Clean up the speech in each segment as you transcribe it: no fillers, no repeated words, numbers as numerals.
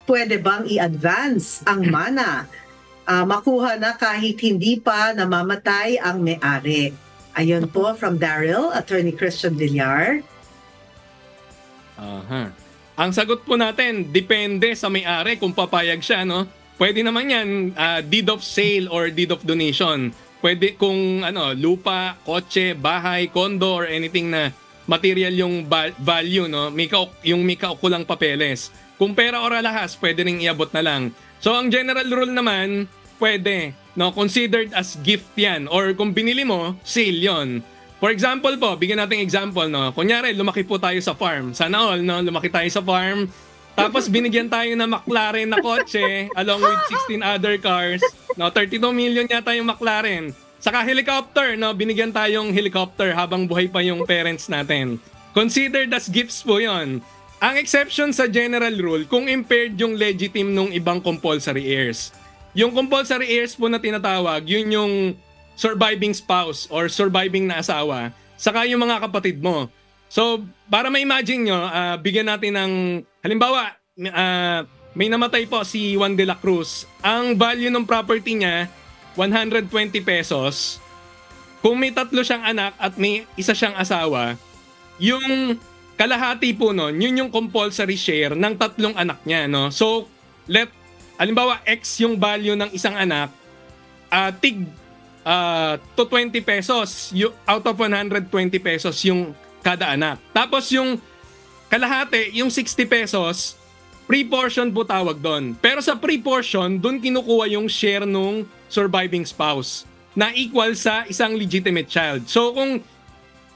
pwede bang i-advance ang mana? Makuha na kahit hindi pa namamatay ang may-ari. Ayun po from Daryl, Attorney Christian Villar. Ang sagot po natin, depende sa may-ari kung papayag siya, no? Pwede naman yan, deed of sale or deed of donation. Pwede kung lupa, kotse, bahay, condo, or anything na material yung value, no? Yung may kaukulang papeles. Kung pera o alahas, pwede ring iabot na lang. So ang general rule naman, pwede, no? Considered as gift yan. Or kung binili mo, sale yon. For example po, bigyan natin example, no? Kunyari, lumaki po tayo sa farm. Sana all, no? Lumaki tayo sa farm. Tapos binigyan tayo ng McLaren na kotse along with 16 other cars. No, 32 million yata yung McLaren. Saka helicopter, no? Binigyan tayong helicopter habang buhay pa yung parents natin. Considered as gifts po yon. Ang exception sa general rule, kung impaired yung legitim nung ibang compulsory heirs. Yung compulsory heirs po na tinatawag, yun yung surviving spouse or surviving na asawa, saka yung mga kapatid mo. So, para ma-imagine nyo, bigyan natin ng, halimbawa, may namatay po si Juan de la Cruz. Ang value ng property niya, 120 pesos. Kung may 3 siyang anak at may isa siyang asawa, yung kalahati po nun, yun yung compulsory share ng 3 anak niya, no? So, halimbawa, X yung value ng isang anak, to 20 pesos, out of 120 pesos yung kada anak. Tapos yung kalahati, yung 60 pesos, pre-portion po tawag doon. Pero sa pre-portion, doon kinukuha yung share nung surviving spouse na equal sa isang legitimate child. So kung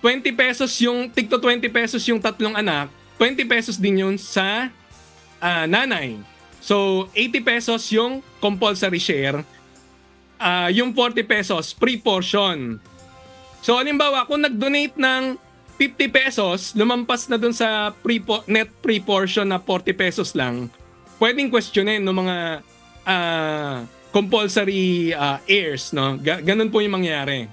20 pesos yung, tig to 20 pesos yung 3 anak, 20 pesos din yun sa nanay. So 80 pesos yung compulsory share, yung 40 pesos pre-portion. So halimbawa, kung nag-donate ng 50 pesos, lumampas na dun sa net pre-portion na 40 pesos lang, pwedeng questionin ng mga compulsory heirs, no? Ganun po yung mangyari.